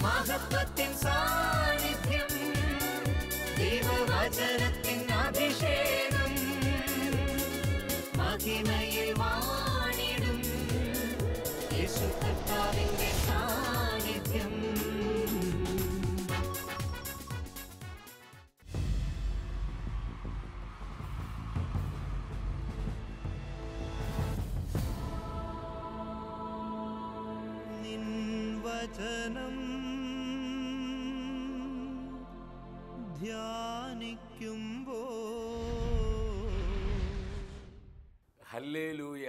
മഹത്വത്തിൻ സാന്നിധ്യം, ദൈവവചനത്തിൻ അഭിഷേകം, മഹിമയിൽ വാണിടും യേശു കർത്താവിന്റെ സാന്നിധ്യം. നിൻ വചനം ധ്യാനിക്കുമ്പോൾ ഹല്ലേലൂയ.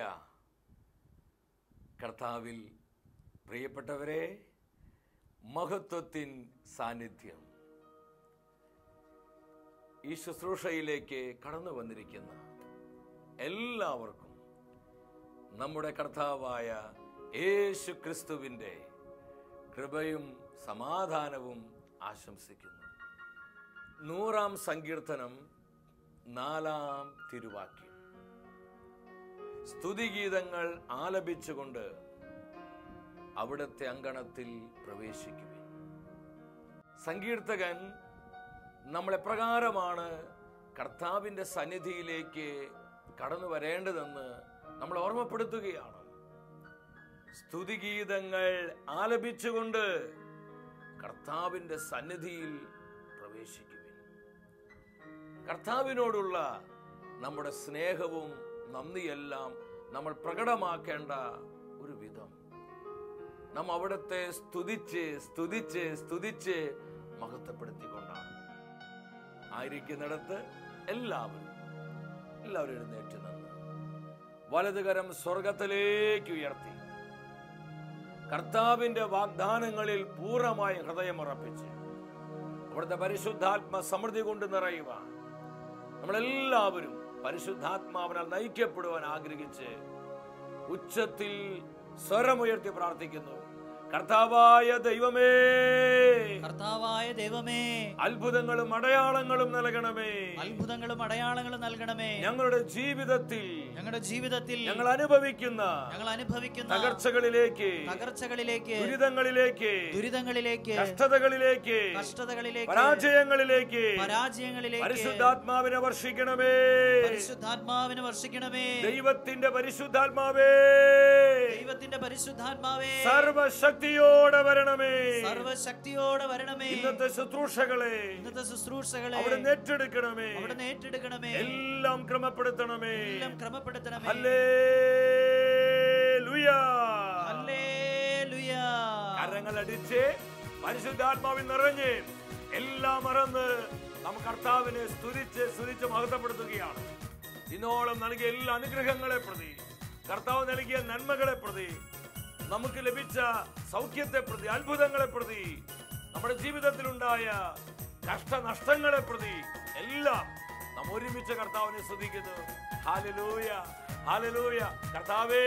കർത്താവിൽ പ്രിയപ്പെട്ടവരെ, മഹത്വത്തിൻ സാന്നിധ്യം ഈ ശുശ്രൂഷയിലേക്ക് കടന്നു വന്നിരിക്കുന്ന എല്ലാവർക്കും നമ്മുടെ കർത്താവായ യേശു ക്രിസ്തുവിൻ്റെ കൃപയും സമാധാനവും ആശംസിക്കുന്നു. 100-ാം സങ്കീർത്തനം 4-ാം തിരുവാക്യം. സ്തുതിഗീതങ്ങൾ ആലപിച്ചുകൊണ്ട് അവിടുത്തെ അങ്കണത്തിൽ പ്രവേശിക്കുവിൻ. സങ്കീർത്തകൻ നമ്മളെപ്രകാരമാണ് കർത്താവിൻ്റെ സന്നിധിയിലേക്ക് കടന്നു വരേണ്ടതെന്ന് നമ്മൾ ഓർമ്മപ്പെടുത്തുകയാണ്. സ്തുതിഗീതങ്ങൾ ആലപിച്ചുകൊണ്ട് കർത്താവിൻ്റെ സന്നിധിയിൽ പ്രവേശിക്കുവിൻ. കർത്താവിനോടുള്ള നമ്മുടെ സ്നേഹവും നന്ദിയെല്ലാം നമ്മൾ പ്രകടമാക്കേണ്ട ഒരു വിധം, നാം അവിടുത്തെ സ്തുതിച്ച് സ്തുതിച്ച് സ്തുതിച്ച് മഹത്വപ്പെടുത്തിക്കൊണ്ടാണ്. ആയിരിക്കുന്നിടത്ത് എല്ലാവരും എഴുന്നേറ്റ് നിന്ന് വലതുകരം സ്വർഗത്തിലേക്ക് ഉയർത്തി കർത്താവിന്റെ വാഗ്ദാനങ്ങളിൽ പൂർണ്ണമായി ഹൃദയമുറപ്പിച്ച് അവിടുത്തെ പരിശുദ്ധാത്മ സമൃദ്ധി കൊണ്ട് നിറയുവാൻ നമ്മളെല്ലാവരും പരിശുദ്ധാത്മാവിനാൽ നയിക്കപ്പെടുവാൻ ആഗ്രഹിച്ച് ഉച്ചത്തിൽ സ്വരമുയർത്തി പ്രാർത്ഥിക്കുന്നു. കർത്താവായ ദൈവമേ, കർത്താവായ ദൈവമേ, അത്ഭുതങ്ങളും അടയാളങ്ങളും നൽകണമേ, അത്ഭുതങ്ങളും അടയാളങ്ങളും നൽകണമേ. ഞങ്ങളുടെ ജീവിതത്തിൽ ഞങ്ങൾ അനുഭവിക്കുന്ന തകർച്ചകളിലേക്ക് ദുരിതങ്ങളിലേക്ക് കഷ്ടതകളിലേക്ക് പരാജയങ്ങളിലേക്ക് പരിശുദ്ധാത്മാവിനെ വർഷിക്കണമേ. ദൈവത്തിന്റെ പരിശുദ്ധാത്മാവേ സർവശക്തിയോടെ വരണമേ. ഇന്നത്തെ ശുശ്രൂഷകളെ അവിടുന്ന് ഏറ്റെടുക്കണമേ. എല്ലാം ക്രമപ്പെടുത്തണമേ. ഹല്ലേലൂയ. കരങ്ങളടിച്ച് പരിശുദ്ധാത്മാവിൽ നിറഞ്ഞ് എല്ലാം മറന്ന് നമുക്ക് കർത്താവിനെ സ്തുതിച്ച് മഹത്വപ്പെടുത്തുകയാണ്. ഇന്നോളം നൽകിയ എല്ലാ അനുഗ്രഹങ്ങളെ പ്രതി, കർത്താവ് നൽകിയ നന്മകളെ പ്രതി, നമുക്ക് ലഭിച്ച സൗഖ്യത്തെ പ്രതി, അത്ഭുതങ്ങളെ പ്രതി, നമ്മുടെ ജീവിതത്തിലുണ്ടായ കഷ്ടനഷ്ടങ്ങളെ പ്രതി എല്ലാം നാം ഒരുമിച്ച് കർത്താവിനെ സ്തുതിക്കുന്നു. Hallelujah, hallelujah. കർത്താവേ,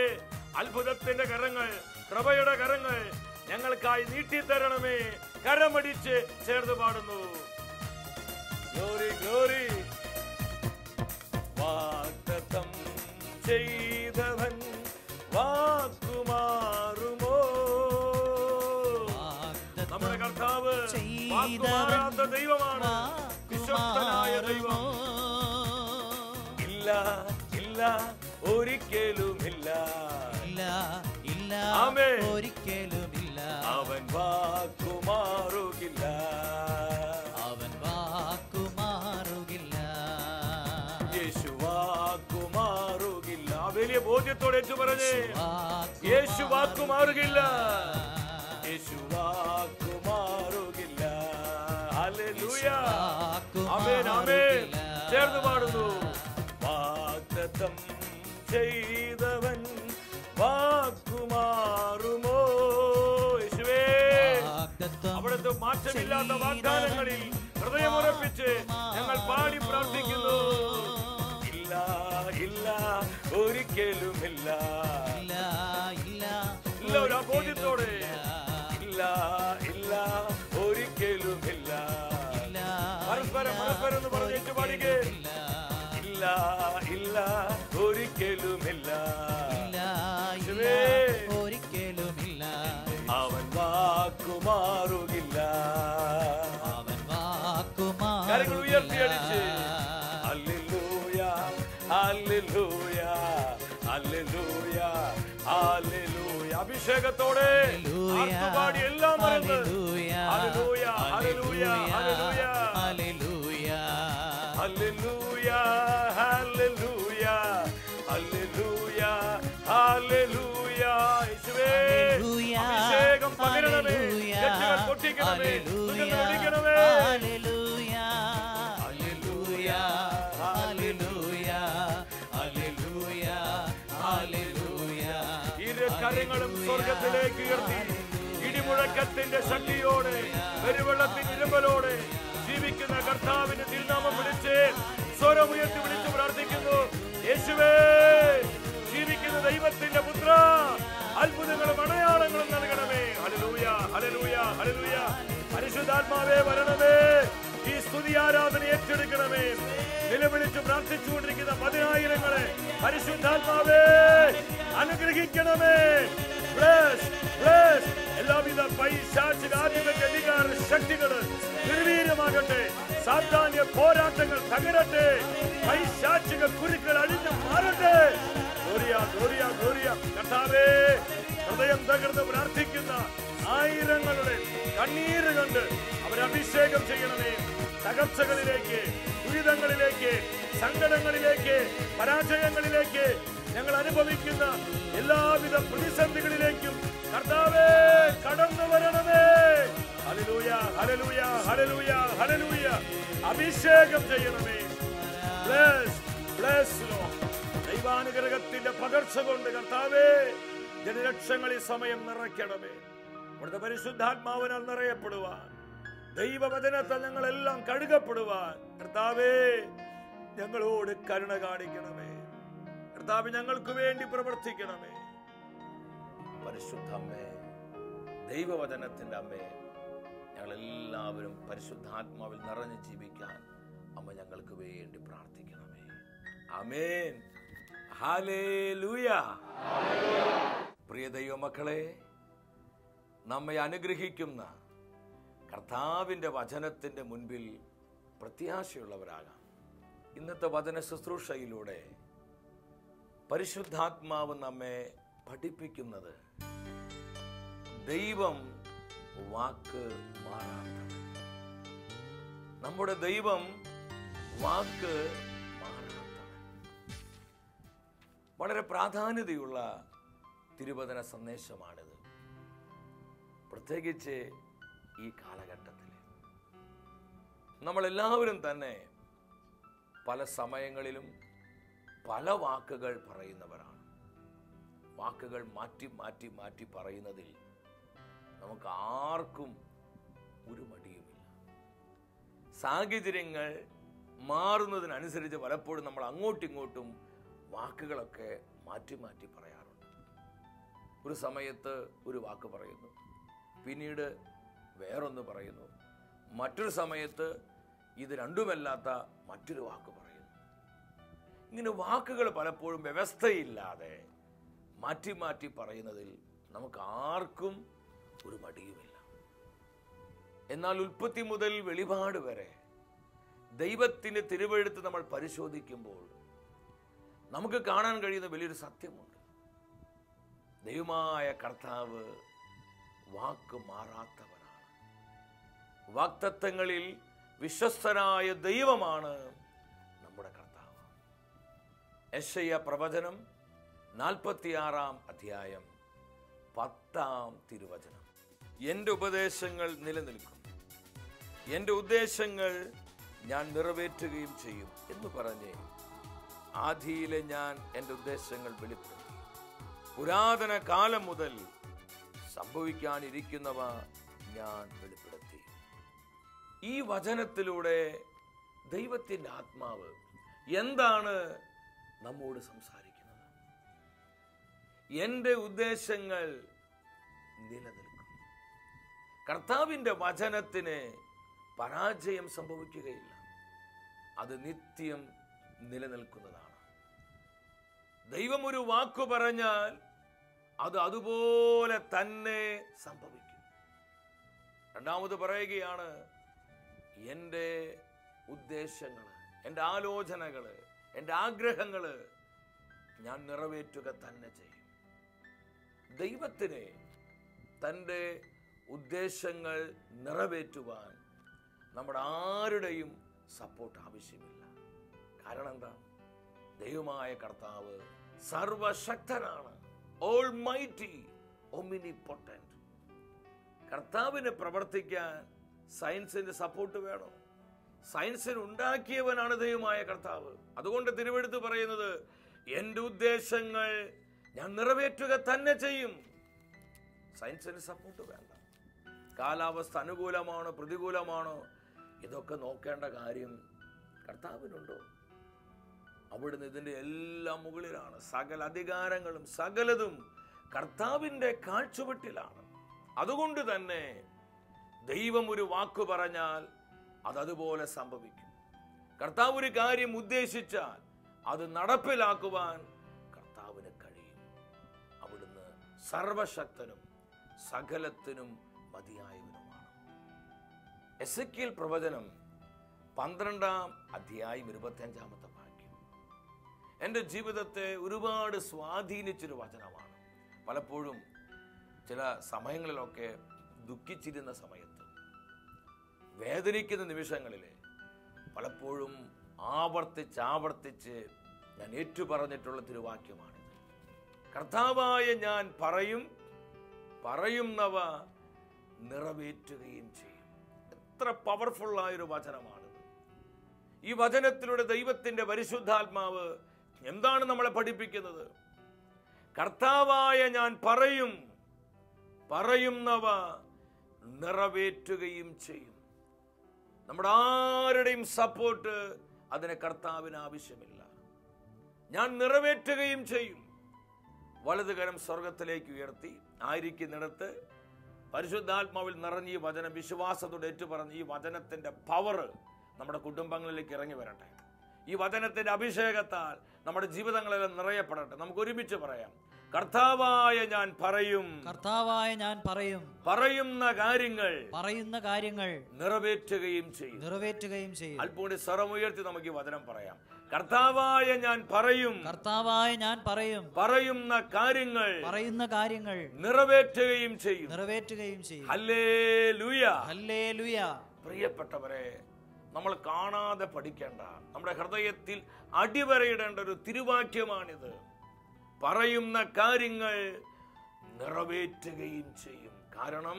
അത്ഭുതത്തിന്റെ കരങ്ങൾ, കൃപയുടെ കരങ്ങൾ ഞങ്ങൾക്കായി നീട്ടിത്തരണമേ. കരമടിച്ച് ചേർന്ന് പാടുന്നു. Glory glory. വാഗ്ദത്തം ചെയ്തവൻ വാക്കുമാറുമോ? നമ്മുടെ കർത്താവ് വാക്കുമാറാത്ത ദൈവമാണ്, വിശ്വസ്തനായ ദൈവം. ഇല്ല ഇല്ല ഒരിക്കലുമില്ല, ആമേൻ. ഒരിക്കലുമില്ല അവൻ വാക്കുമാറുകില്ല. യേശു വാക്കുമാറുകില്ല. വലിയ ബോധ്യത്തോടെ ഏറ്റു പറഞ്ഞേ, യേശു വാക്കുമാറുകില്ല. യേശു വാക്കുമാറുകില്ല. ഹല്ലേലൂയ. ആമേൻ ആമേൻ. ചേർന്ന് പാടുന്നു. വാഗ്ദത്തം ചെയ്തവൻ വാക്കുമാറുമോ? യേശുവേ, അവിടുത്തെ മാറ്റമില്ലാത്ത വാഗ്ദാനങ്ങളിൽ ഹൃദയമുറപ്പിച്ച് ഞങ്ങൾ പാടി പ്രാർത്ഥിക്കുന്നു. ഇല്ല ഇല്ല ഒരിക്കലുമില്ല. ഇല്ല ഒരു ബോധ്യത്തോടെ, ഇല്ല ഇല്ല ഒരിക്കലുമില്ല. പരസ്പരം എന്ന് പറഞ്ഞേറ്റ് പാടിക്കേ. ഇല്ല ഇല്ല ഒരിക്കലുമില്ല. ഒരിക്കലുമില്ല. അവൻ വാക്കുമാറു പോകില്ല. അവൻ വാക്കുമാറുകില്ല. കരങ്ങൾ ഉയർത്തിയടിച്ച് ഹല്ലേലൂയ ഹല്ലേലൂയ ഹല്ലേലൂയ ഹല്ലേലൂയ. അഭിഷേകത്തോടെ ആർത്തുപാടി എല്ലാം മറന്ന് ഹല്ലേലൂയ ഹല്ലേലൂയ ഹല്ലേലൂയ ഹല്ലേലൂയ ഹല്ലേലൂയ ഹല്ലേലൂയ ഹല്ലേലൂയ ഹല്ലേലൂയ. യേശുവേ അഭിഷേകം പകരണമേ, കെട്ടുകൾ പൊട്ടിക്കണമേ, ദുഃഖങ്ങൾ ഒഴിക്കണമേ. ഹല്ലേലൂയ ഹല്ലേലൂയ ഹല്ലേലൂയ ഹല്ലേലൂയ ഹല്ലേലൂയ. ഇരു കരങ്ങളും സ്വർഗത്തിലേക്ക് ഉയർത്തി ഇടിമുഴക്കത്തിന്റെ ശക്തിയോടെ പെരുവെള്ളത്തിന്റെ ഇരുമ്പലോടെ ജീവിക്കുന്ന കർത്താവിന്റെ തിരുനാമം വിളിച്ച് സ്വരമുയർത്തി വിളിച്ച് പ്രാർത്ഥിക്കുന്നു. യേശുവേ, ജീവിക്കുന്ന ദൈവത്തിന്റെ പുത്ര, അത്ഭുതങ്ങളും അടയാളങ്ങളും നൽകണമേ. ഹല്ലേലൂയ ഹല്ലേലൂയ ഹല്ലേലൂയ. പരിശുദ്ധാത്മാവേ വരണമേ, ഈ സ്തുതി ആരാധന ഏറ്റെടുക്കണമേ. നിലവിളിച്ച് പ്രാർത്ഥിച്ചുകൊണ്ടിരിക്കുന്ന പതിനായിരങ്ങളെ പരിശുദ്ധാത്മാവേ അനുഗ്രഹിക്കണമേ. എല്ലാവിധ പൈശാചിക ആധിപത്യ അധികാര ശക്തികൾ നിർവീര്യമാകട്ടെ. സാധാന്യ പോരാട്ടങ്ങൾ തകരട്ടെ. പൈശാചിക കുരുക്കൾ അഴിഞ്ഞു മാറട്ടെ. Gloria Gloria Gloria. കർത്താവേ, ഹൃദയം തകർന്ന് പ്രാർത്ഥിക്കുന്ന ആയിരങ്ങളുടെ കണ്ണീര് കണ്ട് അവരഭിഷേകം ചെയ്യണമേ. തകർച്ചകളിലേക്ക്, ദുരിതങ്ങളിലേക്ക്, സങ്കടങ്ങളിലേക്ക്, പരാജയങ്ങളിലേക്ക്, ഞങ്ങൾ അനുഭവിക്കുന്ന എല്ലാവിധ പ്രതിസന്ധികളിലേക്കും കർത്താവേ കടന്നു വരണമേ. ഹല്ലേലൂയ ഹല്ലേലൂയ ഹല്ലേലൂയ ഹല്ലേലൂയ. അഭിഷേകം ചെയ്യണമേ. Bless bless Lord. ദൈവാനുഗ്രഹത്തിന്റെ പകർച്ച കൊണ്ട് കർത്താവേ ജനലക്ഷങ്ങളിൽ സമയം നിറയ്ക്കണമേ. ഇവിടുത്തെ പരിശുദ്ധാത്മാവിനാൽ നിറയപ്പെടുവാൻ, ദൈവവചനത്താൽ ഞങ്ങളെല്ലാം കഴുകപ്പെടുവാൻ കർത്താവേ ഞങ്ങളോട് കരുണ കാണിക്കണമേ. കർത്താവ് ഞങ്ങൾക്ക് വേണ്ടി പ്രവർത്തിക്കണമേ. പരിശുദ്ധ അമ്മേ, ദൈവവചനത്തിന്റെ അമ്മേ, ഞങ്ങളെല്ലാവരും പരിശുദ്ധാത്മാവിൽ നിറഞ്ഞു ജീവിക്കാൻ അമ്മ ഞങ്ങൾക്ക് വേണ്ടി പ്രാർത്ഥിക്കണമേ. ആമേൻ. ഹല്ലേലൂയ. പ്രിയ ദൈവമക്കളെ, നമ്മെ അനുഗ്രഹിക്കുന്ന കർത്താവിന്റെ വചനത്തിന്റെ മുൻപിൽ പ്രത്യാശയുള്ളവരാകാം. ഇന്നത്തെ വചന ശുശ്രൂഷയിലൂടെ പരിശുദ്ധാത്മാവ് നമ്മെ പഠിപ്പിക്കുന്നത് ദൈവം വാക്ക് മാറാത്തവൻ. നമ്മുടെ ദൈവം വാക്ക് മാറാത്തവൻ. വളരെ പ്രാധാന്യതയുള്ള തിരുവചന സന്ദേശമാണിത്. പ്രത്യേകിച്ച് ഈ കാലഘട്ടത്തിൽ നമ്മളെല്ലാവരും തന്നെ പല സമയങ്ങളിലും പല വാക്കുകൾ പറയുന്നവരാണ്. വാക്കുകൾ മാറ്റി മാറ്റി മാറ്റി പറയുന്നതിൽ നമുക്ക് ആർക്കും ഒരു മടിയുമില്ല. സാഹചര്യങ്ങൾ മാറുന്നതിനനുസരിച്ച് പലപ്പോഴും നമ്മൾ അങ്ങോട്ടും ഇങ്ങോട്ടും വാക്കുകളൊക്കെ മാറ്റി മാറ്റി പറയാറുണ്ട്. ഒരു സമയത്ത് ഒരു വാക്ക് പറയുന്നു, പിന്നീട് വേറൊന്ന് പറയുന്നു, മറ്റൊരു സമയത്ത് ഇത് രണ്ടുമല്ലാത്ത മറ്റൊരു വാക്ക് പറയുന്നു. ഇങ്ങനെ വാക്കുകൾ പലപ്പോഴും വ്യവസ്ഥയില്ലാതെ മാറ്റി മാറ്റി പറയുന്നതിൽ നമുക്ക് ആർക്കും ഒരു മടിയുമില്ല. എന്നാൽ ഉൽപ്പത്തി മുതൽ വെളിപാട് വരെ ദൈവത്തിന്റെ തിരുവെഴുത്ത് നമ്മൾ പരിശോധിക്കുമ്പോൾ നമുക്ക് കാണാൻ കഴിയുന്ന വലിയൊരു സത്യമുണ്ട്. ദൈവമായ കർത്താവ് വാക്ക് മാറാത്തവനാണ്. വാഗ്ദത്തങ്ങളിൽ വിശ്വസ്തനായ ദൈവമാണ് നമ്മുടെ കർത്താവ്. യെശയ്യാ പ്രവചനം 46-ാം അധ്യായം 10-ാം തിരുവചനം. എൻ്റെ ഉപദേശങ്ങൾ നിലനിൽക്കും, എൻ്റെ ഉദ്ദേശങ്ങൾ ഞാൻ നിറവേറ്റുകയും ചെയ്യും എന്ന് പറഞ്ഞ് ആദിയിലെ ഞാൻ എൻ്റെ ഉദ്ദേശങ്ങൾ വെളിപ്പെടുത്തി. പുരാതന കാലം മുതൽ സംഭവിക്കാനിരിക്കുന്നവ ഞാൻ വെളിപ്പെടുത്തി. ഈ വചനത്തിലൂടെ ദൈവത്തിൻ്റെ ആത്മാവ് എന്താണ് നമ്മോട് സംസാരിക്കുന്നത്? എൻ്റെ ഉദ്ദേശങ്ങൾ നിലനിൽക്കും. കർത്താവിൻ്റെ വചനത്തിന് പരാജയം സംഭവിക്കുകയില്ല. അത് നിത്യം നിലനിൽക്കുന്നതാണ്. ദൈവം ഒരു വാക്കു പറഞ്ഞാൽ അത് അതുപോലെ തന്നെ സംഭവിക്കും. രണ്ടാമത് പറയുകയാണ്, എൻ്റെ ഉദ്ദേശങ്ങൾ, എൻ്റെ ആലോചനകൾ, എൻ്റെ ആഗ്രഹങ്ങൾ ഞാൻ നിറവേറ്റുക തന്നെ ചെയ്യും. ദൈവത്തിന് തൻ്റെ ഉദ്ദേശങ്ങൾ നിറവേറ്റുവാൻ നമ്മുടെ ആരുടെയും സപ്പോർട്ട് ആവശ്യമില്ല. കാരണം എന്താ? ദൈവമായ കർത്താവ് സർവശക്തനാണ്. ഓൾമൈറ്റി, ഒമിനിപൊട്ടന്റ്. കർത്താവിനെ പ്രവർത്തിക്കാൻ സയൻസിന്റെ സപ്പോർട്ട് വേണോ? സയൻസിന് ഉണ്ടാക്കിയവനാണ് ദൈവമായ കർത്താവ്. അതുകൊണ്ട് തിരുവെടുത്ത് പറയുന്നത്, എൻ്റെ ഉദ്ദേശങ്ങൾ ഞാൻ നിറവേറ്റുക തന്നെ ചെയ്യും. സയൻസിന് സപ്പോർട്ട് വേണ്ട. കാലാവസ്ഥ അനുകൂലമാണോ പ്രതികൂലമാണോ ഇതൊക്കെ നോക്കേണ്ട കാര്യം കർത്താവിനുണ്ടോ? അവിടുന്ന് ഇതിൻ്റെ എല്ലാം മുകളിലാണ്. സകല അധികാരങ്ങളും സകലതും കർത്താവിൻ്റെ കാഴ്ചവെട്ടിലാണ്. അതുകൊണ്ട് തന്നെ ദൈവം ഒരു വാക്ക് പറഞ്ഞാൽ അതതുപോലെ സംഭവിക്കും. കർത്താവ് ഒരു കാര്യം ഉദ്ദേശിച്ചാൽ അത് നടപ്പിലാക്കുവാൻ കർത്താവിന് കഴിയും. അവിടുന്ന് സർവശക്തനും സകലത്തിനും മതിയായവനുമാണ്. എസെക്കിയേൽ പ്രവചനം 12-ാം അധ്യായം 25-ാമത്തെ വാക്യം എൻ്റെ ജീവിതത്തെ ഒരുപാട് സ്വാധീനിച്ചൊരു വചനമാണ്. പലപ്പോഴും ചില സമയങ്ങളിലൊക്കെ ദുഃഖിച്ചിരുന്ന സമയത്ത്, വേദനിക്കുന്ന നിമിഷങ്ങളിൽ പലപ്പോഴും ആവർത്തിച്ച് ഞാൻ ഏറ്റുപറഞ്ഞിട്ടുള്ള തിരുവാക്യമാണിത്. കർത്താവായ ഞാൻ പറയുന്നവ നിറവേറ്റുകയും ചെയ്യും. എത്ര പവർഫുള്ളായൊരു വചനമാണിത്. ഈ വചനത്തിലൂടെ ദൈവത്തിന്റെ പരിശുദ്ധാത്മാവ് എന്താണ് നമ്മളെ പഠിപ്പിക്കുന്നത്? കർത്താവായ ഞാൻ പറയുന്നവ നിറവേറ്റുകയും ചെയ്യും. നമ്മുടെ ആരുടെയും സപ്പോർട്ട് അതിന് കർത്താവിന് ആവശ്യമില്ല. ഞാൻ നിറവേറ്റുകയും ചെയ്യും. വലതുകരം സ്വർഗത്തിലേക്ക് ഉയർത്തി ആയിരിക്കുന്നിടത്ത് പരിശുദ്ധാത്മാവിൽ നിറഞ്ഞ ഈ വചനം വിശ്വാസത്തോടെ ഏറ്റുപറഞ്ഞ് ഈ വചനത്തിന്റെ പവർ നമ്മുടെ കുടുംബങ്ങളിലേക്ക് ഇറങ്ങി വരട്ടെ. ഈ വചനത്തിന്റെ അഭിഷേകത്താൽ നമ്മുടെ ജീവിതങ്ങളെല്ലാം നിറയപ്പെടട്ടെ. നമുക്ക് ഒരുമിച്ച് പറയാം, കർത്താവായ ഞാൻ പറയും, പറയുന്ന കാര്യങ്ങൾ നിറവേറ്റുകയും ചെയ്യും. അല്പം കൂടി സ്വരമുയർത്തി നമുക്ക് ഈ വചനം പറയാം. കർത്താവായ ഞാൻ പറയും, പറയുന്ന കാര്യങ്ങൾ നിറവേറ്റുകയും ചെയ്യും. Hallelujah, hallelujah. പ്രിയപ്പെട്ടവരെ, നമ്മൾ കാണാതെ പഠിക്കേണ്ട, നമ്മുടെ ഹൃദയത്തിൽ അടിവരയിടേണ്ട ഒരു തിരുവാക്യമാണിത്. പറയുന്ന കാര്യങ്ങൾ നിറവേറ്റുകയും ചെയ്യും. കാരണം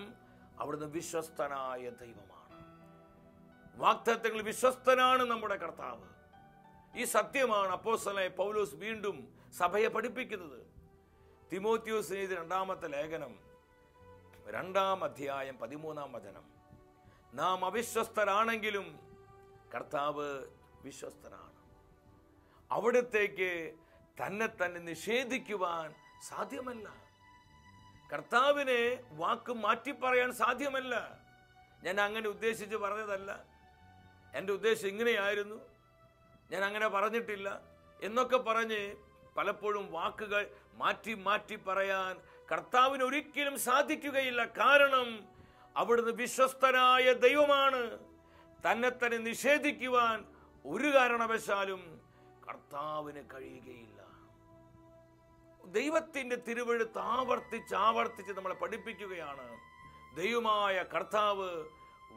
അവിടുന്ന് വിശ്വസ്തനായ ദൈവമാണ്. വാഗ്ദത്തങ്ങളിൽ വിശ്വസ്തനാണ് നമ്മുടെ കർത്താവ്. ഈ സത്യമാണ് അപ്പോസ്തലനായ പൗലോസ് വീണ്ടും സഭയെ പഠിപ്പിക്കുന്നത്. തിമോത്തിയോസിന് എഴുതിയ 2-ാമത്തെ ലേഖനം 2-ാം അധ്യായം 13-ാം വചനം, നാം അവിശ്വസ്തരാണെങ്കിലും കർത്താവ് വിശ്വസ്തനാണ്. അവിടത്തേക്ക് തന്നെ നിഷേധിക്കുവാൻ സാധ്യമല്ല. കർത്താവിനെ വാക്ക് മാറ്റി പറയാൻ സാധ്യമല്ല. ഞാൻ അങ്ങനെ ഉദ്ദേശിച്ച് പറഞ്ഞതല്ല, എൻ്റെ ഉദ്ദേശം ഇങ്ങനെയായിരുന്നു, ഞാൻ അങ്ങനെ പറഞ്ഞിട്ടില്ല എന്നൊക്കെ പറഞ്ഞ് പലപ്പോഴും വാക്കുകൾ മാറ്റി പറയാൻ കർത്താവിന് ഒരിക്കലും സാധിക്കുകയില്ല. കാരണം അവിടുന്ന് വിശ്വസ്തനായ ദൈവമാണ്. തന്നെ നിഷേധിക്കുവാൻ ഒരു കാരണവശാലും കർത്താവിന് കഴിയുകയില്ല. ദൈവത്തിന്റെ തിരുവെഴുത്ത് ആവർത്തിച്ച് നമ്മളെ പഠിപ്പിക്കുകയാണ്, ദൈവമായ കർത്താവ്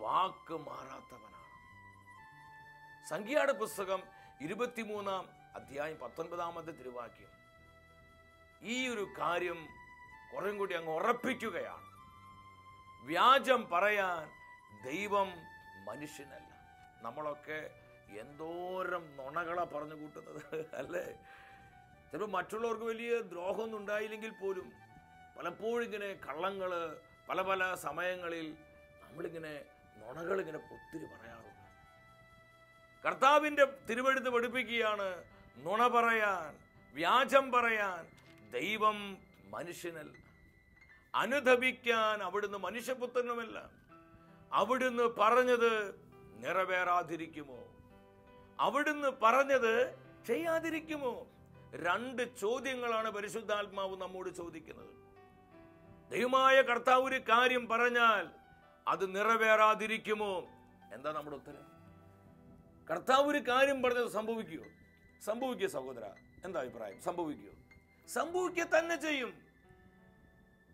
വാക്ക് മാറാത്തവനാണ്. സംഖ്യയുടെ പുസ്തകം 23-ാം അധ്യായം 19-ാമത്തെ തിരുവാക്യം ഈ ഒരു കാര്യം കുറേ കൂടി അങ്ങ് ഉറപ്പിക്കുകയാണ്. വ്യാജം പറയാൻ ദൈവം മനുഷ്യനല്ല. നമ്മളൊക്കെ എന്തോരം നുണകളാ പറഞ്ഞു കൂട്ടുന്നത് അല്ലേ? ചിലപ്പോൾ മറ്റുള്ളവർക്ക് വലിയ ദ്രോഹമൊന്നും ഉണ്ടായില്ലെങ്കിൽ പോലും പലപ്പോഴും ഇങ്ങനെ കള്ളങ്ങൾ പല സമയങ്ങളിൽ നമ്മളിങ്ങനെ നുണകളിങ്ങനെ ഒത്തിരി പറയാറുണ്ട്. കർത്താവിൻ്റെ തിരുവെഴുത്ത് പഠിപ്പിക്കുകയാണ്, നുണ പറയാൻ, വ്യാജം പറയാൻ ദൈവം മനുഷ്യനല്ല. അനുദപിക്കാൻ അവിടുന്ന് മനുഷ്യപുത്രനുമല്ല. അവിടുന്ന് പറഞ്ഞത് നിറവേറാതിരിക്കുമോ? അവിടുന്ന് പറഞ്ഞത് ചെയ്യാതിരിക്കുമോ? 2 ചോദ്യങ്ങളാണ് പരിശുദ്ധാത്മാവ് നമ്മോട് ചോദിക്കുന്നത്. ദൈവമായ കർത്താവ് ഒരു കാര്യം പറഞ്ഞാൽ അത് നിറവേറാതിരിക്കുമോ? എന്താ നമ്മുടെ ഉത്തരം? കർത്താവ് ഒരു കാര്യം പറഞ്ഞത് സംഭവിക്കുമോ? സംഭവിക്കുക സഹോദര, എന്താ അഭിപ്രായം? സംഭവിക്കുമോ? സംഭവിക്കുക തന്നെ ചെയ്യും.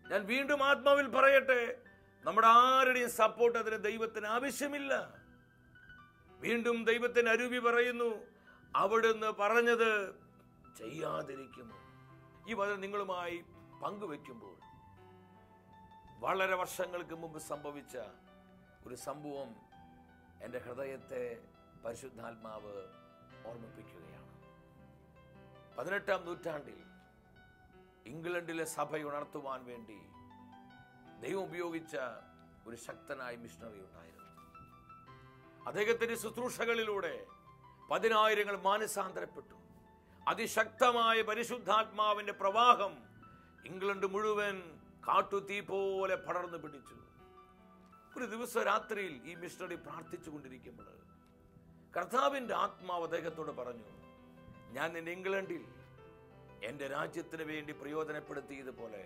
ഞാൻ വീണ്ടും ആത്മാവിൽ പറയട്ടെ, നമ്മുടെ ആരുടെയും സപ്പോർട്ട് അതിന് ദൈവത്തിന് ആവശ്യമില്ല. വീണ്ടും ദൈവത്തിന് അരുവി പറയുന്നു, അവിടുന്ന് പറഞ്ഞത് ചെയ്യാതിരിക്കുമോ? ഈ വചനം നിങ്ങളുമായി പങ്കുവെക്കുമ്പോൾ വളരെ വർഷങ്ങൾക്ക് മുമ്പ് സംഭവിച്ച ഒരു സംഭവം എൻ്റെ ഹൃദയത്തെ പരിശുദ്ധാത്മാവ് ഓർമ്മിപ്പിക്കുകയാണ്. 18-ാം നൂറ്റാണ്ടിൽ ഇംഗ്ലണ്ടിലെ സഭ ഉണർത്തുവാൻ വേണ്ടി ദൈവം ഉപയോഗിച്ച ഒരു ശക്തനായ മിഷണറി ഉണ്ടായിരുന്നു. അദ്ദേഹത്തിന്റെ ശുശ്രൂഷകളിലൂടെ 10,000 മാനസാന്തരപ്പെട്ടു. അതിശക്തമായ പരിശുദ്ധാത്മാവിന്റെ പ്രവാഹം ഇംഗ്ലണ്ട് മുഴുവൻ കാട്ടുതീ പോലെ പടർന്നു പിടിച്ചു. ഒരു ദിവസം രാത്രിയിൽ ഈ മിഷണറി പ്രാർത്ഥിച്ചു കൊണ്ടിരിക്കുമ്പോൾ കർത്താവിന്റെ ആത്മാവ് അദ്ദേഹത്തോട് പറഞ്ഞു, ഞാൻ നിന്നെ ഇംഗ്ലണ്ടിൽ എൻ്റെ രാജ്യത്തിന് വേണ്ടി പ്രയോജനപ്പെടുത്തിയതുപോലെ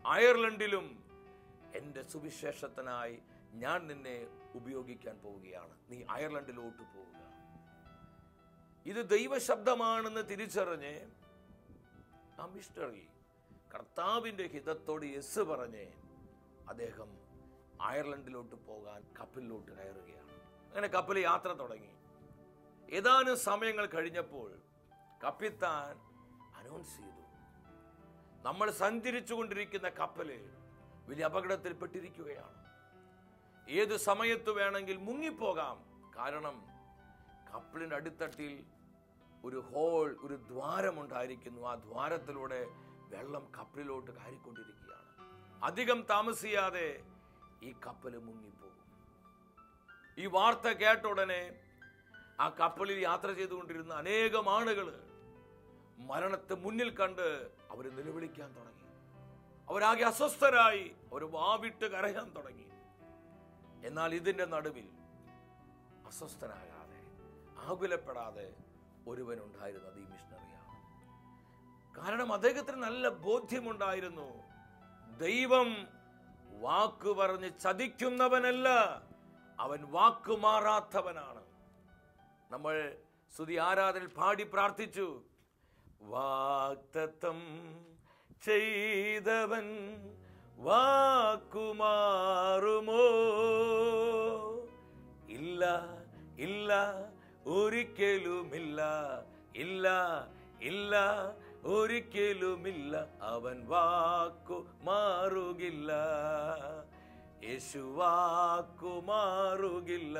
അയർലൻഡിലും എൻ്റെ സുവിശേഷത്തിനായി ഞാൻ നിന്നെ ഉപയോഗിക്കാൻ പോവുകയാണ്. നീ അയർലൻഡിലോട്ട് പോവുക. ഇത് ദൈവശബ്ദമാണെന്ന് തിരിച്ചറിഞ്ഞ് ആ മിഷണറി കർത്താവിൻ്റെ ഹിതത്തോട് യെസ് പറഞ്ഞ് അദ്ദേഹം അയർലൻഡിലോട്ട് പോകാൻ കപ്പലിലോട്ട് കയറുകയാണ്. അങ്ങനെ കപ്പൽ യാത്ര തുടങ്ങി. ഏതാനും സമയങ്ങൾ കഴിഞ്ഞപ്പോൾ കപ്പിത്താൻ അനൗൺസ് ചെയ്തു, നമ്മൾ സഞ്ചരിച്ചു കൊണ്ടിരിക്കുന്ന കപ്പല് വലിയ അപകടത്തിൽപ്പെട്ടിരിക്കുകയാണ്. ഏത് സമയത്ത് വേണമെങ്കിൽ മുങ്ങിപ്പോകാം. കാരണം കപ്പലിന്റെ അടിത്തട്ടിൽ ഒരു ഹോൾ, ഒരു ദ്വാരമുണ്ടായിരിക്കുന്നു. ആ ദ്വാരത്തിലൂടെ വെള്ളം കപ്പലിലോട്ട് കയറിക്കൊണ്ടിരിക്കുകയാണ്. അധികം താമസിയാതെ ഈ കപ്പൽ മുങ്ങിപ്പോകും. ഈ വാർത്ത കേട്ട ഉടനെ ആ കപ്പലിൽ യാത്ര ചെയ്തുകൊണ്ടിരുന്ന അനേകം ആളുകൾ മരണത്തെ മുന്നിൽ കണ്ട് അവർ നിലവിളിക്കാൻ തുടങ്ങി. അവരാകെ അസ്വസ്ഥരായി, അവർ വാവിട്ട് കരയാൻ തുടങ്ങി. എന്നാൽ ഇതിന്റെ നടുവിൽ അസ്വസ്ഥനാകാതെ, ആകുലപ്പെടാതെ ഒരുവനുണ്ടായിരുന്നത് ഈ മിഷണറിയാണ്. കാരണം അദ്ദേഹത്തിന് നല്ല ബോധ്യമുണ്ടായിരുന്നു, ദൈവം വാക്ക് പറഞ്ഞ് ചതിക്കുന്നവനല്ല, അവൻ വാക്കുമാറാത്തവനാണ്. നമ്മൾ സ്തുതി ആരാധനയിൽ പാടി പ്രാർത്ഥിച്ചു, വാഗ്ദത്തം ചെയ്തവൻ വാക്കുമാറുമോ? ഇല്ല ഇല്ല, ഒരിക്കലുമില്ല. ഇല്ല ഇല്ല, ഒരിക്കലുമില്ല. അവൻ വാക്കു മാറുകില്ല. യേശു വാക്കു മാറുകില്ല.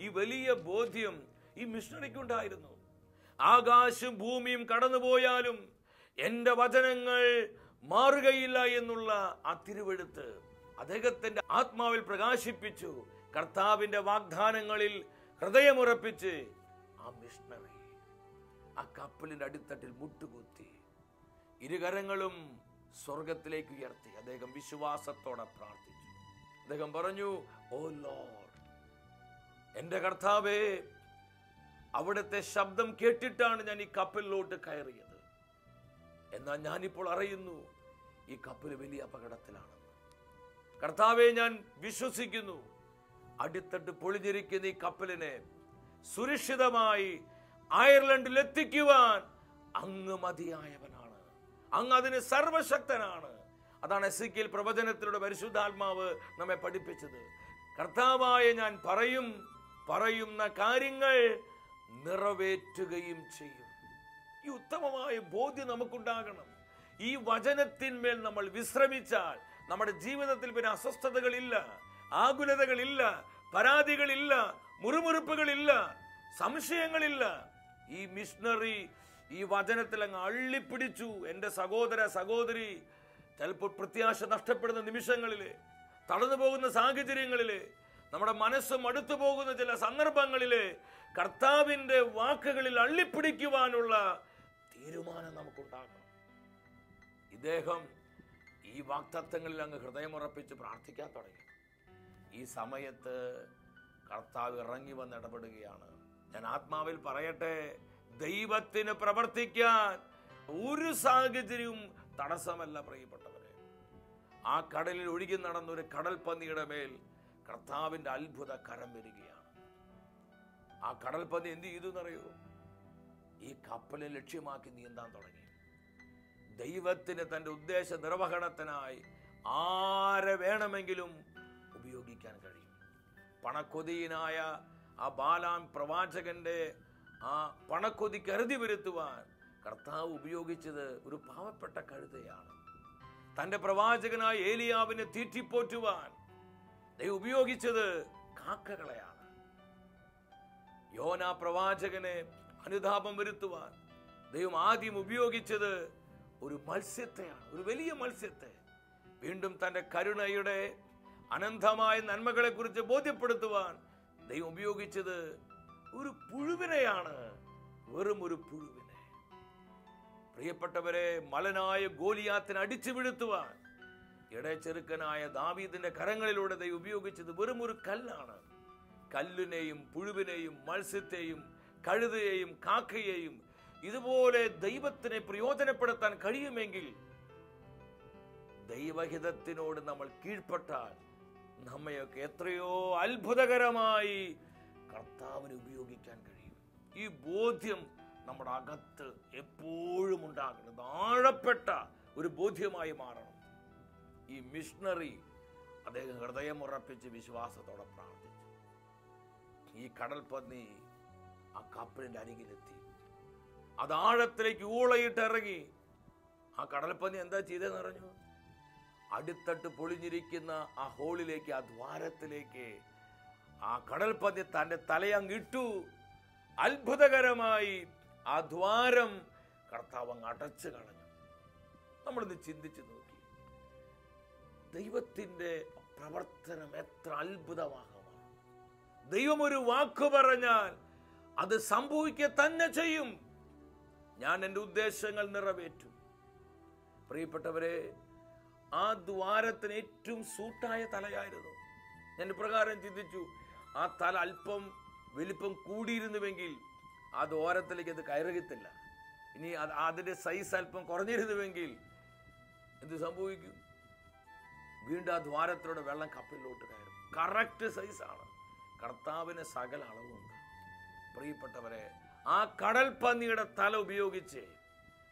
ഈ വലിയ ബോധ്യം ഈ മിഷണറിക്കുണ്ടായിരുന്നു. ആകാശവും ഭൂമിയും കടന്നുപോയാലും എന്റെ വചനങ്ങൾ മാറുകയില്ല എന്നുള്ള ആ തിരുവെഴുത്ത് അദ്ദേഹത്തിന്റെ ആത്മാവിൽ പ്രകാശിപ്പിച്ചു. കർത്താവിന്റെ വാഗ്ദാനങ്ങളിൽ ഹൃദയമുറപ്പിച്ച് ആ മിഷണറി ആ കപ്പലിന്റെ അടിത്തട്ടിൽ മുട്ടുകുത്തി ഇരുകരങ്ങളും സ്വർഗത്തിലേക്ക് ഉയർത്തി അദ്ദേഹം വിശ്വാസത്തോടെ പ്രാർത്ഥിച്ചു. അദ്ദേഹം പറഞ്ഞു, ഓ ലോർഡ്, എന്റെ കർത്താവേ, അവിടുത്തെ ശബ്ദം കേട്ടിട്ടാണ് ഞാൻ ഈ കപ്പലിലോട്ട് കയറിയത്. എന്നാൽ ഞാനിപ്പോൾ അറിയുന്നു ഈ കപ്പൽ വലിയ അപകടത്തിലാണെന്ന്. കർത്താവെ, ഞാൻ വിശ്വസിക്കുന്നു അടിത്തട്ട് പൊളിഞ്ഞിരിക്കുന്ന ഈ കപ്പലിനെ സുരക്ഷിതമായി അയർലൻഡിൽ എത്തിക്കുവാൻ അങ്ങ് മതിയായവനാണ്. അങ്ങ് അതിന് സർവശക്തനാണ്. അതാണ് എസെക്കിയേൽ പ്രവചനത്തിലൂടെ പരിശുദ്ധാത്മാവ് നമ്മെ പഠിപ്പിച്ചത്. കർത്താവായ ഞാൻ പറയുന്ന കാര്യങ്ങൾ നിറവേറ്റുകയും ചെയ്യും. ഈ ഉത്തമമായ ബോധ്യം നമുക്കുണ്ടാകണം. ഈ വചനത്തിന്മേൽ നമ്മൾ വിശ്രമിച്ചാൽ നമ്മുടെ ജീവിതത്തിൽ പിന്നെ അസ്വസ്ഥതകളില്ല, ആകുലതകളില്ല, പരാതികളില്ല, മുറുമുറുപ്പുകളില്ല, സംശയങ്ങളില്ല. ഈ മിഷണറി ഈ വചനത്തിൽ അങ്ങ് അള്ളിപ്പിടിച്ചു. എൻ്റെ സഹോദര സഹോദരി, ചിലപ്പോൾ പ്രത്യാശ നഷ്ടപ്പെടുന്ന നിമിഷങ്ങളില്, തളർന്നു പോകുന്ന സാഹചര്യങ്ങളില്, നമ്മുടെ മനസ്സ് മടുത്തു പോകുന്ന ചില സന്ദർഭങ്ങളില് കർത്താവിന്റെ വാക്കുകളിൽ അള്ളിപ്പിടിക്കുവാനുള്ള തീരുമാനം നമുക്കുണ്ടാകണം. ഇദ്ദേഹം ഈ വാഗ്ദത്തങ്ങളിൽ അങ്ങ് ഹൃദയമുറപ്പിച്ച് പ്രാർത്ഥിക്കാൻ തുടങ്ങി. ഈ സമയത്ത് കർത്താവ് ഇറങ്ങി വന്ന് ഇടപെടുകയാണ്. ഞാൻ ആത്മാവിൽ പറയട്ടെ, ദൈവത്തിന് പ്രവർത്തിക്കാൻ ഒരു സാഹചര്യവും തടസ്സമല്ല പ്രിയപ്പെട്ടവരെ. ആ കടലിൽ ഒഴുകി നടന്നൊരു കടൽ പന്നിയുടെ മേൽ കർത്താവിൻ്റെ അത്ഭുത കരം വരികയാണ്. ആ കടൽപ്പന്നി എന്ത് ചെയ്തു എന്നറിയോ? ഈ കപ്പലിനെ ലക്ഷ്യമാക്കി നീന്താൻ തുടങ്ങി. ദൈവത്തിന് തൻ്റെ ഉദ്ദേശ നിർവഹണത്തിനായി ആരെ വേണമെങ്കിലും ഉപയോഗിക്കാൻ കഴിയും. പണക്കൊതിയനായ ആ ബാലാം പ്രവാചകന്റെ ആ പണക്കൊതി കരുതി വരുത്തുവാൻ കർത്താവ് ഉപയോഗിച്ചത് ഒരു പാവപ്പെട്ട കഴുതയാണ്. തൻ്റെ പ്രവാചകനായ ഏലിയാവിനെ തീറ്റിപ്പോറ്റുവാൻ ദൈവം ഉപയോഗിച്ചത് കാക്കകളെയാണ്. യോനാ പ്രവാചകനെ അനുതാപം വരുത്തുവാൻ ദൈവം ആദ്യം ഉപയോഗിച്ചത് ഒരു മത്സ്യത്തെയാണ്, ഒരു വലിയ മത്സ്യത്തെ. വീണ്ടും തൻ്റെ കരുണയുടെ അനന്തമായ നന്മകളെ കുറിച്ച് ബോധ്യപ്പെടുത്തുവാൻ ദൈവം ഉപയോഗിച്ചത് ഒരു പുഴുവിനെയാണ്, വെറും ഒരു പുഴുവിനെ. പ്രിയപ്പെട്ടവരെ, മലനായ ഗോലിയാത്തിനെ അടിച്ചു വീഴ്ത്തുവാൻ ഇടച്ചെറുക്കനായ ദാവീദിന്റെ കരങ്ങളിലൂടെ ദൈവം ഉപയോഗിച്ചത് വെറും ഒരു കല്ലാണ്. കല്ലിനെയും പുഴുവിനെയും മത്സ്യത്തെയും കഴുതയെയും കാക്കയെയും ഇതുപോലെ ദൈവത്തിനെ പ്രയോജനപ്പെടുത്താൻ കഴിയുമെങ്കിൽ ദൈവഹിതത്തിനോട് നമ്മൾ കീഴ്പ്പെട്ടാൽ നമ്മയൊക്കെ എത്രയോ അത്ഭുതകരമായി കർത്താവിനെ ഉപയോഗിക്കാൻ കഴിയും. ഈ ബോധ്യം നമ്മുടെ അകത്ത് എപ്പോഴും ഉണ്ടാകുന്നത് ആഴപ്പെട്ട ഒരു ബോധ്യമായി മാറണം. ഈ മിഷണറി അദ്ദേഹം ഹൃദയമുറപ്പിച്ച് വിശ്വാസത്തോടെ പ്രാർത്ഥിച്ചു. ഈ കടൽപ്പന്നി ആ കപ്പലിന്റെ അരികിലെത്തി. അത് ആഴത്തിലേക്ക് ഊളയിട്ടിറങ്ങി. ആ കടൽപ്പന്നി എന്താ ചെയ്തെന്ന് അറിഞ്ഞു? അടിത്തട്ട് പൊളിഞ്ഞിരിക്കുന്ന ആ ഹോളിലേക്ക്, ആ ദ്വാരത്തിലേക്ക് ആ കടൽപ്പന്നി തന്റെ തലയങ്ങിട്ടു. അത്ഭുതകരമായി ആ ദ്വാരം കർത്താവ് അങ്ങ് അടച്ചു കളഞ്ഞു. നമ്മളിന്ന് ചിന്തിച്ചു നോക്കി, ദൈവത്തിന്റെ പ്രവർത്തനം എത്ര അത്ഭുതമാകമാണ്. ദൈവം ഒരു വാക്ക് പറഞ്ഞാൽ അത് സംഭവിക്കുക തന്നെ ചെയ്യും. ഞാൻ എൻ്റെ ഉദ്ദേശങ്ങൾ നിറവേറ്റും. പ്രിയപ്പെട്ടവരെ, ആ ദ്വാരത്തിന് ഏറ്റവും സൂട്ടായ തലയായിരുന്നു. ഞാൻ പ്രകാരം ചിന്തിച്ചു, ആ തല അല്പം വലിപ്പം കൂടിയിരുന്നുവെങ്കിൽ ആ ദ്വാരത്തിലേക്ക് അത് കയറുകത്തില്ല. ഇനി അതിന്റെ സൈസ് അല്പം കുറഞ്ഞിരുന്നുവെങ്കിൽ എന്ത് സംഭവിക്കും? വീണ്ടും ആ ദ്വാരത്തിലൂടെ വെള്ളം കപ്പലിലോട്ട് കയറും. കറക്റ്റ് സൈസാണ്. കർത്താവിന് സകല അളവുണ്ട്. പ്രിയപ്പെട്ടവരെ, ആ കടൽപ്പന്നിയുടെ തല ഉപയോഗിച്ച്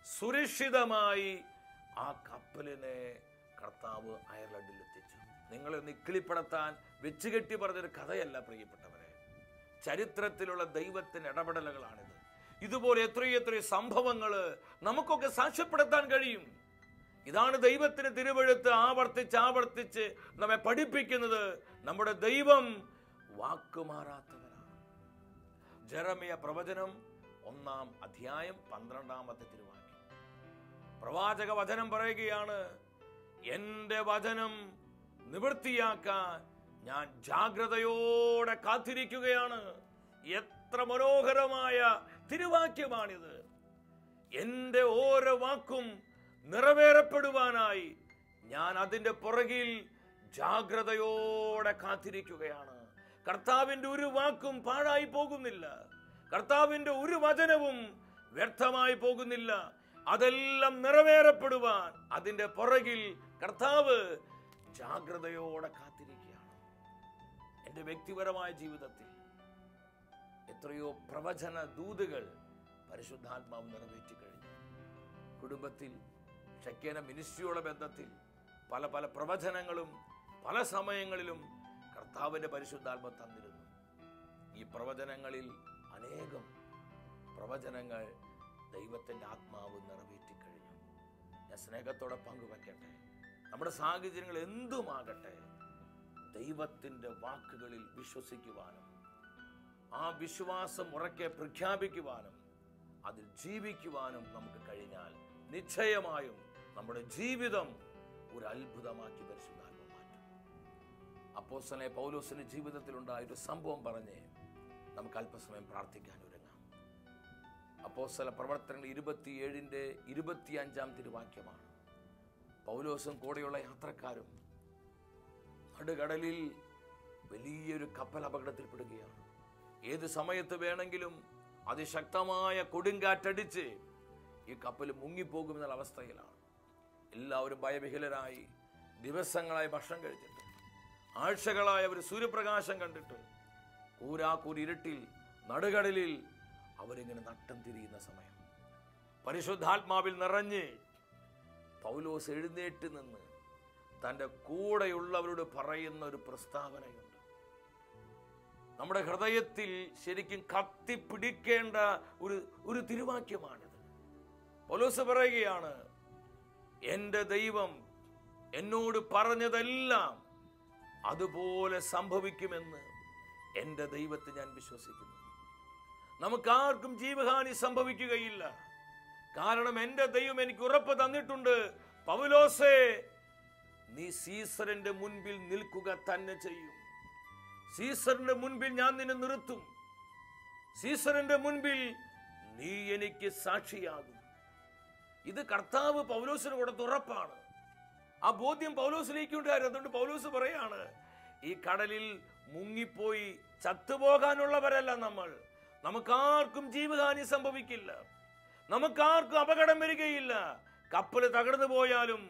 സുരക്ഷിതമായി ആ കപ്പലിനെ കർത്താവ് അയർലൻഡിൽ എത്തിച്ചു. നിങ്ങളെ നിക്കിളിപ്പെടുത്താൻ വെച്ചുകെട്ടി പറഞ്ഞൊരു കഥയല്ല പ്രിയപ്പെട്ടവരെ, ചരിത്രത്തിലുള്ള ദൈവത്തിന്റെ ഇടപെടലുകളാണിത്. ഇതുപോലെ എത്രയെത്രയോ സംഭവങ്ങൾ നമുക്കൊക്കെ സാക്ഷ്യപ്പെടുത്താൻ കഴിയും. ഇതാണ് ദൈവത്തിന് തിരുവെഴുത്ത് ആവർത്തിച്ച് നമ്മെ പഠിപ്പിക്കുന്നത്. നമ്മുടെ ദൈവം വാക്കുമാറാത്തവനാണ്. ജെറമിയ പ്രവചനം 1-ാം അധ്യായം 12-ാമത്തെ തിരുവാക്യം. പ്രവാചക വചനം പറയുകയാണ്, എന്റെ വചനം നിവൃത്തിയാക്കാൻ ഞാൻ ജാഗ്രതയോടെ കാത്തിരിക്കുകയാണ്. എത്ര മനോഹരമായ തിരുവാക്യമാണിത്. എന്റെ ഓരോ വാക്കും നിറവേറപ്പെടുവാനായി ഞാൻ അതിന്റെ പുറകിൽ ജാഗ്രതയോടെ കാത്തിരിക്കുകയാണ്. കർത്താവിന്റെ ഒരു വാക്കും പാഴായി പോകുന്നില്ല. കർത്താവിന്റെ ഒരു വചനവും വ്യർത്ഥമായി പോകുന്നില്ല. അതെല്ലാം നിറവേറപ്പെടുവാൻ അതിന്റെ പുറകിൽ കർത്താവ് ജാഗ്രതയോടെ കാത്തിരിക്കുകയാണ്. എൻ്റെ വ്യക്തിപരമായ ജീവിതത്തിൽ എത്രയോ പ്രവചന ദൂതുകൾ പരിശുദ്ധാത്മാവ് നിറവേറ്റി കഴിഞ്ഞു. കുടുംബത്തിൽ ഷെക്കേന മിനിസ്ട്രിയോടെ ബന്ധത്തിൽ പല പല പ്രവചനങ്ങളും പല സമയങ്ങളിലും കർത്താവിൻ്റെ പരിശുദ്ധാത്മാവ് തന്നിരുന്നു. ഈ പ്രവചനങ്ങളിൽ അനേകം പ്രവചനങ്ങൾ ദൈവത്തിൻ്റെ ആത്മാവ് നിറവേറ്റി കഴിഞ്ഞു. ഞാൻ സ്നേഹത്തോടെ പങ്കുവയ്ക്കട്ടെ, നമ്മുടെ സാഹചര്യങ്ങൾ എന്തുമാകട്ടെ, ദൈവത്തിൻ്റെ വാക്കുകളിൽ വിശ്വസിക്കുവാനും ആ വിശ്വാസം ഉറക്കെ പ്രഖ്യാപിക്കുവാനും അതിൽ ജീവിക്കുവാനും നമുക്ക് കഴിഞ്ഞാൽ നിശ്ചയമായും നമ്മുടെ ജീവിതം ഒരു അത്ഭുതമാക്കി പരിശുദ്ധാത്മാവ് മാറ്റും. അപ്പോസ്തലനായ പൗലോസിന്റെ ജീവിതത്തിലുണ്ടായ ഒരു സംഭവം പറഞ്ഞ് നമുക്ക് അല്പസമയം പ്രാർത്ഥിക്കാൻ ഒരുങ്ങാം. അപ്പോസ്തല പ്രവർത്തനങ്ങൾ 27-ന്റെ 25-ാം തിരുവാക്യമാണ്. പൗലോസും കൂടെയുള്ള യാത്രക്കാരും നടുകടലിൽ വലിയൊരു കപ്പൽ അപകടത്തിൽപ്പെടുകയാണ്. ഏത് സമയത്ത് വേണമെങ്കിലും അതിശക്തമായ കൊടുങ്കാറ്റടിച്ച് ഈ കപ്പൽ മുങ്ങിപ്പോകുമെന്നുള്ള അവസ്ഥയിലാണ്. എല്ലാവരും ഭയവിഹ്വലരായി ദിവസങ്ങളായി ഭക്ഷണം കഴിച്ചിട്ട് ആഴ്ചകളായി അവർ സൂര്യപ്രകാശം കണ്ടിട്ട് കൂരാക്കൂരി ഇരുട്ടിൽ നടുകടലിൽ അവരിങ്ങനെ നട്ടം തിരിയുന്ന സമയം പരിശുദ്ധാത്മാവിൽ നിറഞ്ഞ് പൗലോസ് എഴുന്നേറ്റ് നിന്ന് തൻ്റെ കൂടെയുള്ളവരോട് പറയുന്ന ഒരു പ്രസ്താവനയുണ്ട്. നമ്മുടെ ഹൃദയത്തിൽ ശരിക്കും കത്തിപ്പിടിക്കേണ്ട ഒരു തിരുവാക്യമാണിത്. പൗലോസ് പറയുകയാണ്, എൻ്റെ ദൈവം എന്നോട് പറഞ്ഞതെല്ലാം അതുപോലെ സംഭവിക്കുമെന്ന് എൻ്റെ ദൈവത്തെ ഞാൻ വിശ്വസിക്കുന്നു. നമുക്കാർക്കും ജീവഹാനി സംഭവിക്കുകയില്ല. കാരണം എൻ്റെ ദൈവം എനിക്ക് ഉറപ്പ് തന്നിട്ടുണ്ട്, പൗലോസേ, നീ സീസറിന്റെ മുൻപിൽ നിൽക്കുക തന്നെ ചെയ്യും. സീസറിന്റെ മുൻപിൽ ഞാൻ നിന്നെ നിർത്തും. സീസറിന്റെ മുൻപിൽ നീ എനിക്ക് സാക്ഷിയാകും. ഇത് കർത്താവ് പൗലോസിന് കൊടുത്ത ഉറപ്പാണ്. ആ ബോധ്യം പൗലോസിലേക്ക് ഉണ്ടായിരുന്നു. അതുകൊണ്ട് പൗലോസ് പറയാണ്, ഈ കടലിൽ മുങ്ങിപ്പോയി ചത്തുപോകാനുള്ളവരല്ല നമ്മൾ. നമുക്കാർക്കും ജീവഹാനി സംഭവിക്കില്ല. നമുക്കാർക്കും അപകടം വരികയില്ല. കപ്പൽ തകർന്നു പോയാലും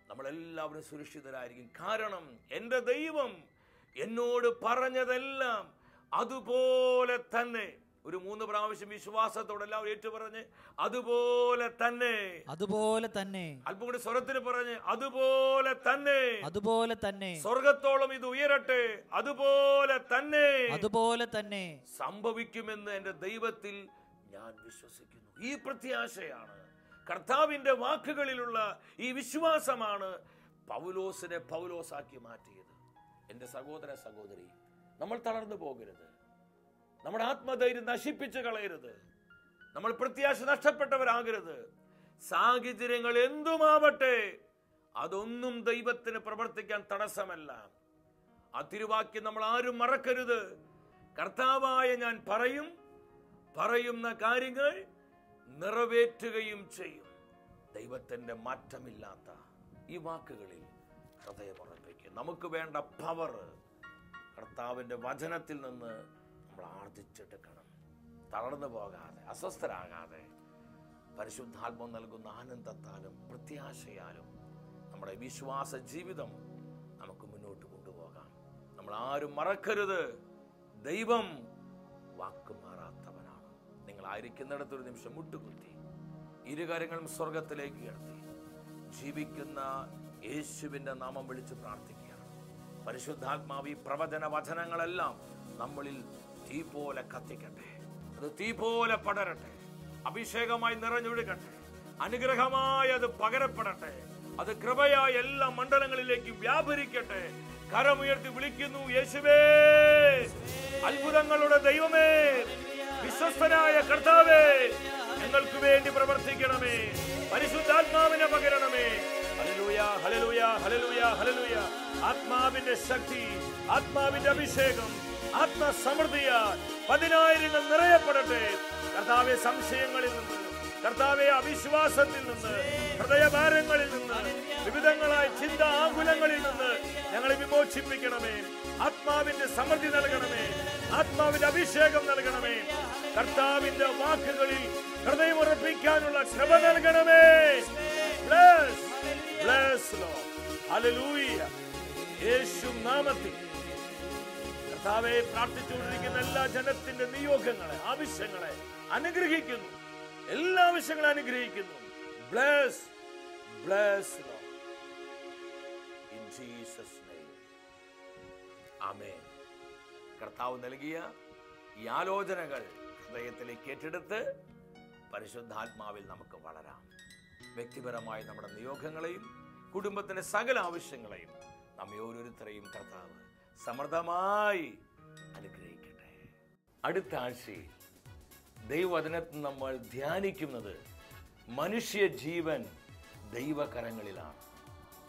നമ്മളെല്ലാവരും സുരക്ഷിതരായിരിക്കും. കാരണം എൻ്റെ ദൈവം എന്നോട് പറഞ്ഞതെല്ലാം അതുപോലെ തന്നെ. ഒരു 3 പ്രാവശ്യം വിശ്വാസത്തോടെ എല്ലാവരും ഏറ്റുപറഞ്ഞ് അതുപോലെ തന്നെ, അതുപോലെ തന്നെ. അല്പം കൂടി സ്വരത്തിന് പറഞ്ഞ് അതുപോലെ തന്നെ, അതുപോലെ തന്നെ. സ്വർഗത്തോളം ഇത് ഉയരട്ടെ, അതുപോലെ തന്നെ, അതുപോലെ തന്നെ സംഭവിക്കുമെന്ന് എൻ്റെ ദൈവത്തിൽ ഞാൻ വിശ്വസിക്കുന്നു. ഈ പ്രത്യാശയാണ്, കർത്താവിന്റെ വാക്കുകളിലുള്ള ഈ വിശ്വാസമാണ് പൗലോസിനെ പൗലോസാക്കി മാറ്റിയത്. എൻ്റെ സഹോദര സഹോദരി, നമ്മൾ തളർന്നു പോകരുത്. നമ്മുടെ ആത്മധൈര്യം നശിപ്പിച്ചു കളയരുത്. നമ്മൾ പ്രത്യാശ നഷ്ടപ്പെട്ടവരാകരുത്. സാഹചര്യങ്ങൾ എന്തുമാവട്ടെ, അതൊന്നും ദൈവത്തിന് പ്രവർത്തിക്കാൻ തടസ്സമല്ല. ആ തിരുവാക്യം നമ്മൾ ആരും മറക്കരുത്. കർത്താവായ ഞാൻ പറയുന്ന കാര്യങ്ങൾ നിറവേറ്റുകയും ചെയ്യും. ദൈവത്തിന്റെ മാറ്റമില്ലാത്ത ഈ വാക്കുകളിൽ ഹൃദയമുറപ്പിക്കും. നമുക്ക് വേണ്ട പവർ കർത്താവിന്റെ വചനത്തിൽ നിന്ന് നമ്മൾ ആർജിച്ചെടുക്കണം. തളർന്നു പോകാതെ, അസ്വസ്ഥരാകാതെ, പരിശുദ്ധാത്മം നൽകുന്ന ആനന്ദത്താലും പ്രത്യാശയാലും നമ്മുടെ വിശ്വാസ ജീവിതം നമുക്ക് മുന്നോട്ട് കൊണ്ടുപോകാം. നമ്മൾ ആരും മറക്കരുത്, ദൈവം വാക്ക് മാറാത്തവനാണ്. നിങ്ങളായിരിക്കുന്നിടത്തൊരു നിമിഷം മുട്ടുകുത്തി ഇരുകരങ്ങളും സ്വർഗത്തിലേക്ക് ഉയർത്തി ജീവിക്കുന്ന യേശുവിന്റെ നാമം വിളിച്ച് പ്രാർത്ഥിക്കുകയാണ്. പരിശുദ്ധാത്മാവ് ഈ പ്രവചന വചനങ്ങളെല്ലാം നമ്മളിൽ തീ പോലെ കത്തിക്കട്ടെ. അത് തീ പോലെ പടരട്ടെ. അഭിഷേകമായി നിറഞ്ഞൊഴുകട്ടെ. അനുഗ്രഹമായി അത് പകരപ്പെടട്ടെ. അത് കൃപയായി എല്ലാ മണ്ഡലങ്ങളിലേക്ക് വ്യാപരിക്കട്ടെ. കരമുയർത്തി വിളിക്കുന്നു, യേശുവേ, അത്ഭുതങ്ങളുടെ ദൈവമേ, വിശ്വസ്തനായ കർത്താവേ, ഞങ്ങൾക്ക് വേണ്ടി പ്രവർത്തിക്കണമേ. പരിശുദ്ധാത്മാവിനെ പകരണമേ. ഹല്ലേലൂയ, ഹല്ലേലൂയ, ഹല്ലേലൂയ, ഹല്ലേലൂയ. ആത്മാവിന്റെ ശക്തി, ആത്മാവിന്റെ അഭിഷേകം, ആത്മസമൃദ്ധിയാൽ 10,000 നിറയപ്പെടട്ടെ. കർത്താവെ, സംശയങ്ങളിൽ നിന്ന്, കർത്താവെ, അവിശ്വാസത്തിൽ നിന്ന്, ഹൃദയഭാരങ്ങളിൽ നിന്ന്, വിവിധങ്ങളായ ചിന്ത ആകുലങ്ങളിൽ നിന്ന് ഞങ്ങളെ വിമോചിപ്പിക്കണമേ. ആത്മാവിന്റെ സമൃദ്ധി നൽകണമേ. ആത്മാവിന്റെ അഭിഷേകം നൽകണമേ. കർത്താവിന്റെ വാക്കുകളിൽ ഹൃദയമുറപ്പിക്കാനുള്ള കൃപ നൽകണമേ. Bless, bless Lord. ഹല്ലേലൂയ. യേശു നാമത്തിൽ കർത്താവെ, പ്രാർത്ഥിച്ചുകൊണ്ടിരിക്കുന്ന എല്ലാ ജനത്തിന്റെ നിയോഗങ്ങളെ, ആവശ്യങ്ങളെ അനുഗ്രഹിക്കുന്നു. എല്ലാ ആവശ്യങ്ങളും അനുഗ്രഹിക്കുന്നു. Bless, bless lord. In Jesus name, ആമേൻ. കർത്താവ് നൽകിയ ഈ ആലോചനകൾ ഹൃദയത്തിലേക്ക് ഏറ്റെടുത്ത് പരിശുദ്ധാത്മാവിൽ നമുക്ക് വളരാം. വ്യക്തിപരമായി നമ്മുടെ നിയോഗങ്ങളെയും കുടുംബത്തിന്റെ സകല ആവശ്യങ്ങളെയും നമ്മെ ഓരോരുത്തരെയും കർത്താവ് സമൃദ്ധമായി അനുഗ്രഹിക്കട്ടെ. അടുത്ത ആഴ്ചയിൽ ദൈവവചനത്തിൽ നമ്മൾ ധ്യാനിക്കുന്നത് മനുഷ്യ ജീവൻ ദൈവകരങ്ങളിലാണ്.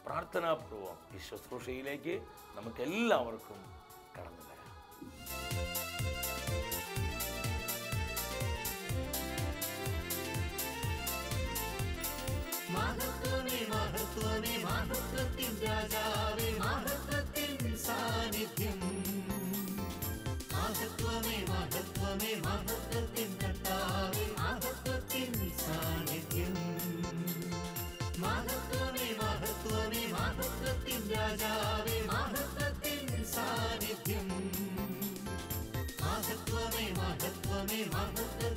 പ്രാർത്ഥനാപൂർവം ഈ ശുശ്രൂഷയിലേക്ക് നമുക്ക് എല്ലാവർക്കും കടന്നു വരാം. മഹത്വമേ, മഹത്വമേ, മഹത്വത്തിൻ രാജാവേ, മഹത്വത്തിൻ സാന്നിധ്യം. മഹത്വമേ, മഹത്വമേ, മഹത്വത്തിൻ കർത്താവേ, മഹത്വത്തിൻ സാന്നിധ്യം. മഹത്വമേ, മഹത്വമേ, മഹത്വത്തിൻ രാജാവേ, മഹത്വത്തിൻ മഹത്വമേ മഹത്വത്തിൻ